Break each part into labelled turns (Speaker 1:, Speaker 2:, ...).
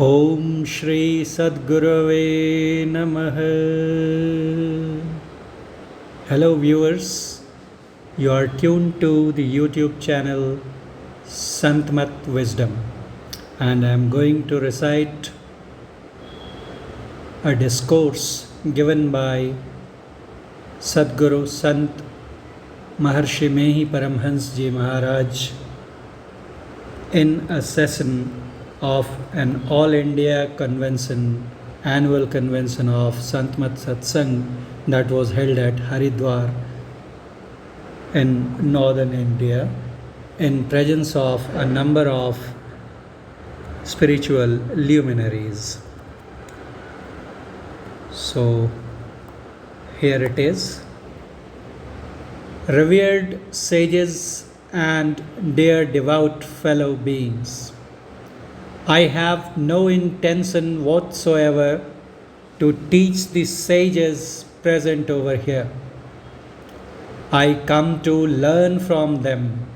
Speaker 1: Om Shri Sadgurave Namaha. Hello viewers, you are tuned to the YouTube channel Santmat Wisdom, and I am going to recite a discourse given by Sadguru Sant Maharshi Mehi Paramhans Ji Maharaj in a session of an All India convention, annual convention of Santmat Satsang that was held at Haridwar in northern India in presence of a number of spiritual luminaries. So here it is. Revered sages and dear devout fellow beings, I have no intention whatsoever to teach the sages present over here. I come to learn from them.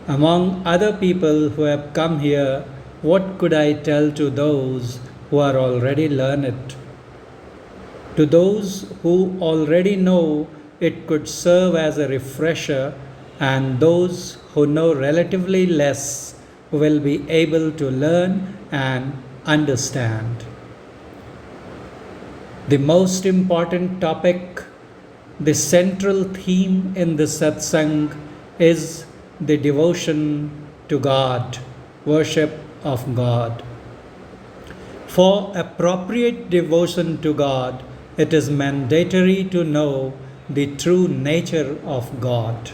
Speaker 1: Among other people who have come here, what could I tell to those who are already learned? To those who already know, it could serve as a refresher, and those who know relatively less will be able to learn and understand. The most important topic, the central theme in the satsang is the devotion to God, worship of God. For appropriate devotion to God, it is mandatory to know the true nature of God.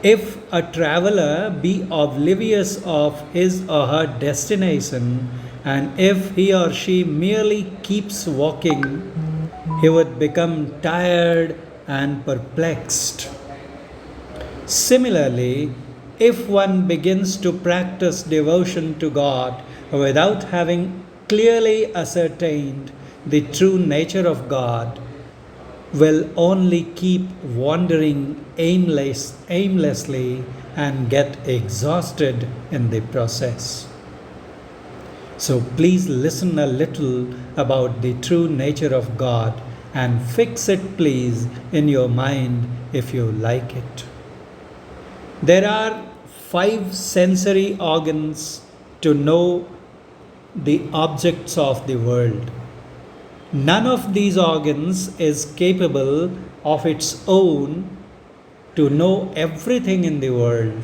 Speaker 1: If a traveler be oblivious of his or her destination, and if he or she merely keeps walking, he would become tired and perplexed. Similarly, if one begins to practice devotion to God without having clearly ascertained the true nature of God, will only keep wandering aimlessly and get exhausted in the process. So please listen a little about the true nature of God and fix it please in your mind if you like it. There are 5 sensory organs to know the objects of the world. None of these organs is capable of its own to know everything in the world.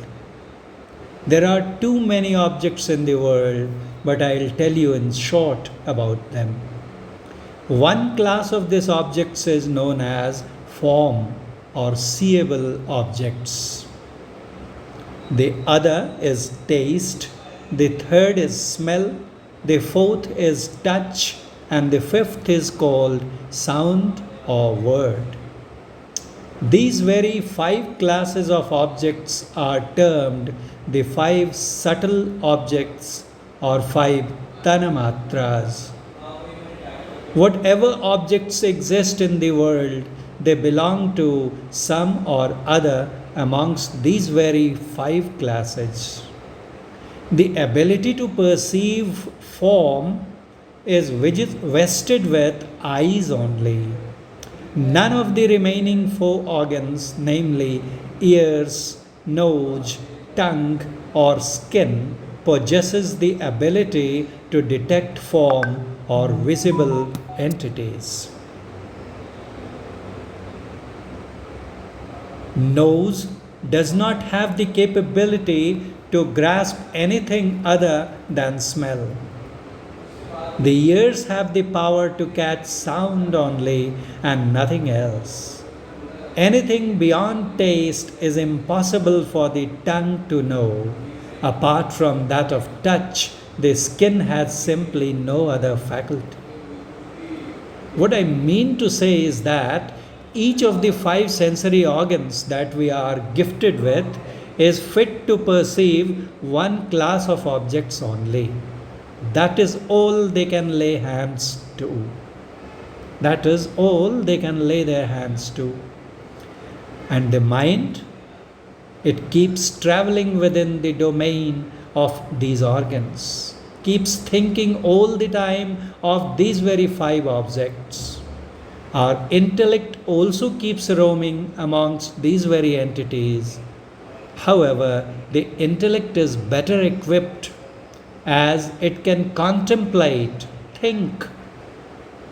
Speaker 1: There are too many objects in the world, but I'll tell you in short about them. One class of these objects is known as form or seeable objects. The other is taste, the third is smell, the fourth is touch, and the fifth is called sound or word. These very 5 classes of objects are termed the 5 subtle objects or 5 tanamatras. Whatever objects exist in the world, they belong to some or other amongst these very 5 classes. The ability to perceive form is vested with eyes only. None of the remaining 4 organs, namely ears, nose, tongue, or skin, possesses the ability to detect form or visible entities. Nose does not have the capability to grasp anything other than smell. The ears have the power to catch sound only and nothing else. Anything beyond taste is impossible for the tongue to know. Apart from that of touch, the skin has simply no other faculty. What I mean to say is that each of the 5 sensory organs that we are gifted with is fit to perceive one class of objects only. That is all they can lay hands to. That is all they can lay their hands to. And the mind, it keeps traveling within the domain of these organs. keeps thinking all the time of these very five objects. Our intellect also keeps roaming amongst these very entities. However, the intellect is better equipped as it can contemplate, think,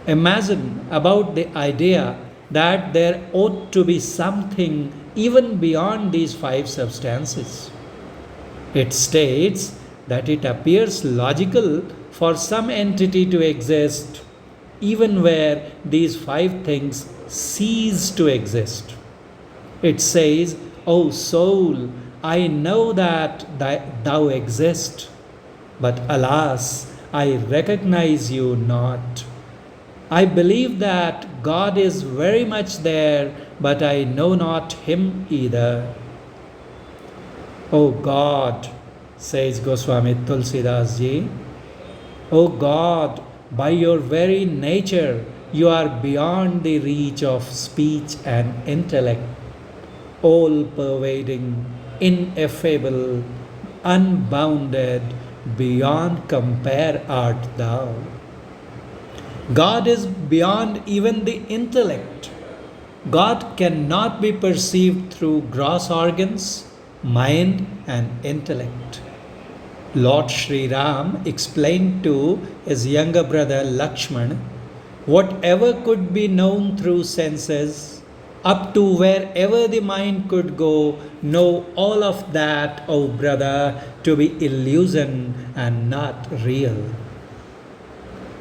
Speaker 1: imagine about the idea that there ought to be something even beyond these five substances. It states that it appears logical for some entity to exist even where these five things cease to exist. It says, O soul, I know that thou exist, but alas, I recognize you not. I believe that God is very much there, but I know not Him either. O God, says Goswami Tulsidas Ji, O God, by your very nature, you are beyond the reach of speech and intellect, all pervading, ineffable, unbounded, beyond compare art thou. God is beyond even the intellect. God cannot be perceived through gross organs, mind, and intellect. Lord Sri Ram explained to his younger brother Lakshman whatever could be known through senses, up to wherever the mind could go, know all of that, O brother, to be illusion and not real.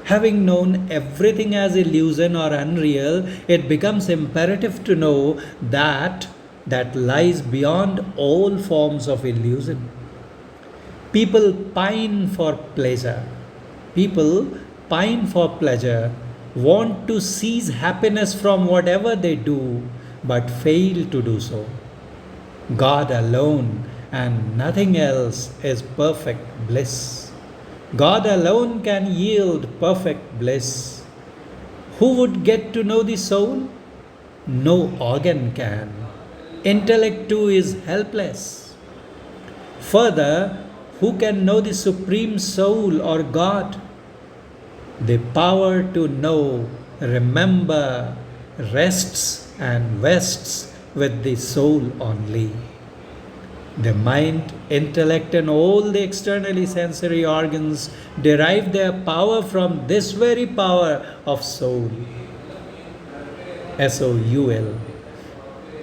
Speaker 1: Having known everything as illusion or unreal, it becomes imperative to know that lies beyond all forms of illusion. People pine for pleasure. People pine for pleasure, want to seize happiness from whatever they do, but fail to do so. God alone and nothing else is perfect bliss. God alone can yield perfect bliss. Who would get to know the soul? No organ can. Intellect too is helpless. Further, who can know the Supreme Soul or God? The power to know, remember, rests and vests with the soul only. The mind, intellect, and all the externally sensory organs derive their power from this very power of soul. S-O-U-L.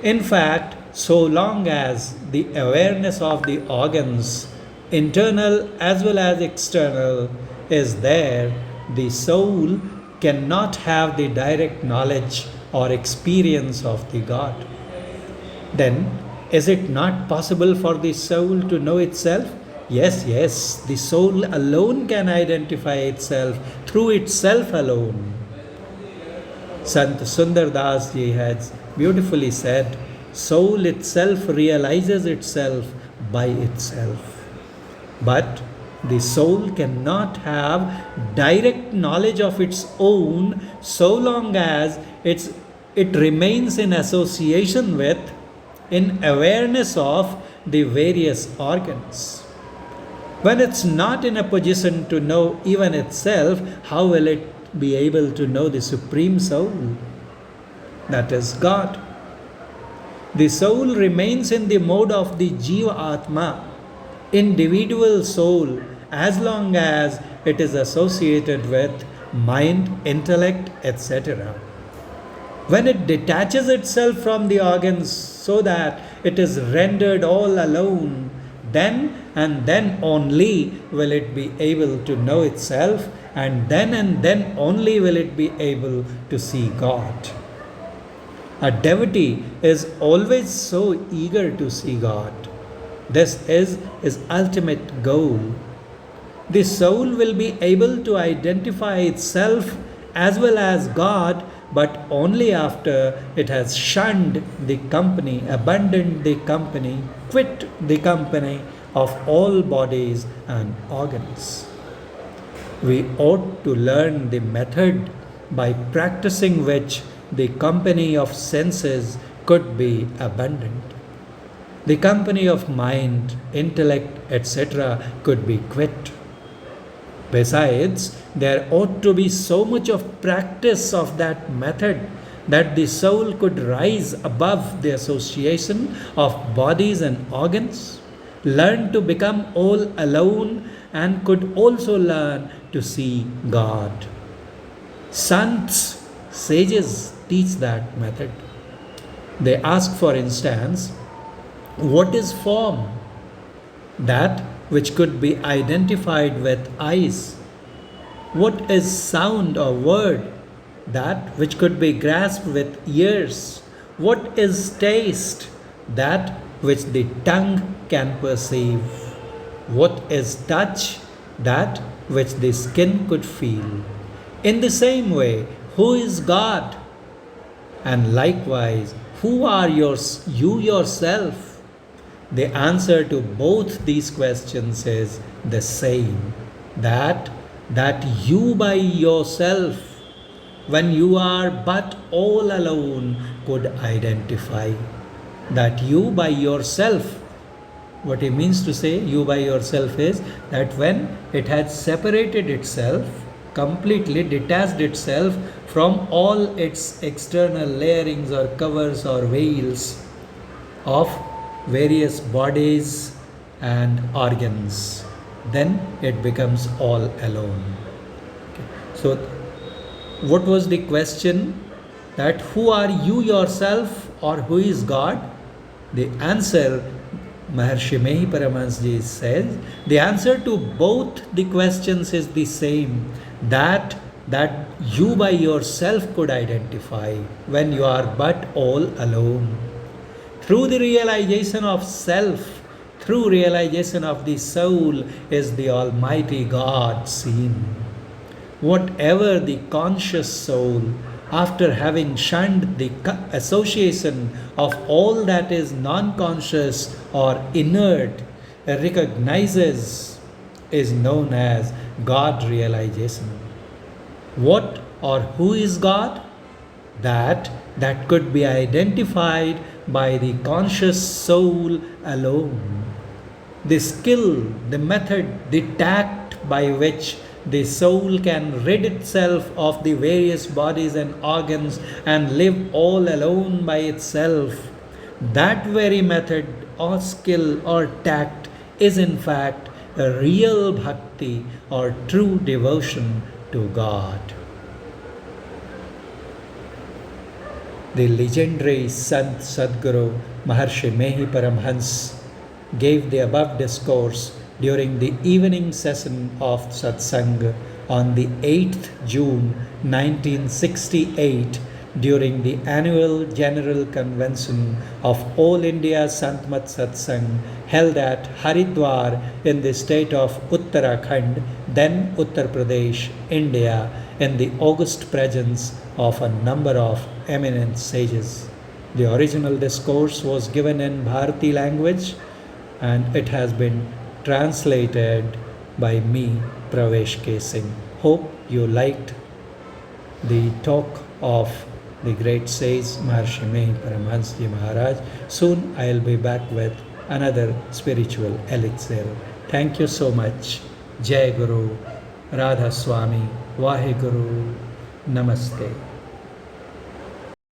Speaker 1: In fact, so long as the awareness of the organs, internal as well as external, is there, the soul cannot have the direct knowledge or experience of the God. Then, is it not possible for the soul to know itself? Yes, the soul alone can identify itself through itself alone. Sant Sundar Das Ji has beautifully said, soul itself realizes itself by itself. But the soul cannot have direct knowledge of its own so long as it remains in association with, in awareness of the various organs. When it's not in a position to know even itself, how will it be able to know the Supreme Soul? That is God. The soul remains in the mode of the Jiva Atma, individual soul, as long as it is associated with mind, intellect, etc. When it detaches itself from the organs so that it is rendered all alone, then and then only will it be able to know itself, and then only will it be able to see God. A devotee is always so eager to see God. This is his ultimate goal. The soul will be able to identify itself as well as God, but only after it has shunned the company, abandoned the company, quit the company of all bodies and organs. We ought to learn the method by practicing which the company of senses could be abandoned. The company of mind, intellect, etc. could be quit. Besides, there ought to be so much of practice of that method that the soul could rise above the association of bodies and organs, learn to become all alone, and could also learn to see God. Sants, sages, teach that method. They ask, for instance, what is form? That which could be identified with eyes. What is sound or word? That which could be grasped with ears. What is taste? That which the tongue can perceive. What is touch? That which the skin could feel. In the same way, who is God? And likewise, who are you yourself? The answer to both these questions is the same. That you by yourself, when you are but all alone, could identify. That you by yourself, what he means to say, you by yourself, is that when it has separated itself, completely detached itself from all its external layerings or covers or veils of various bodies and organs, then it becomes all alone. Okay. So, what was the question? That who are you yourself, or who is God? The answer, Maharshi Mehi Paramhans ji says, the answer to both the questions is the same. That you by yourself could identify when you are but all alone. Through the realization of self, through realization of the soul, is the Almighty God seen. Whatever the conscious soul, after having shunned the association of all that is non-conscious or inert, recognizes, is known as God realization. What or who is God? That could be identified by the conscious soul alone. The skill, the method, the tact by which the soul can rid itself of the various bodies and organs and live all alone by itself, that very method or skill or tact is in fact a real bhakti or true devotion to God. The legendary Sant Sadguru Maharshi Mehi Paramhans gave the above discourse during the evening session of Satsang on the 8th June 1968 during the annual General Convention of All India Santmat Satsang held at Haridwar in the state of Uttarakhand, then Uttar Pradesh, India, in the august presence of a number of eminent sages. The original discourse was given in Bharati language and it has been translated by me, Pravesh Singh. Hope you liked the talk of the great sage Maharshi Mehi Paramhans Ji Maharaj. Soon I will be back with another spiritual elixir. Thank you so much. Jai Guru, Radha Swami, Vaheguru, Namaste.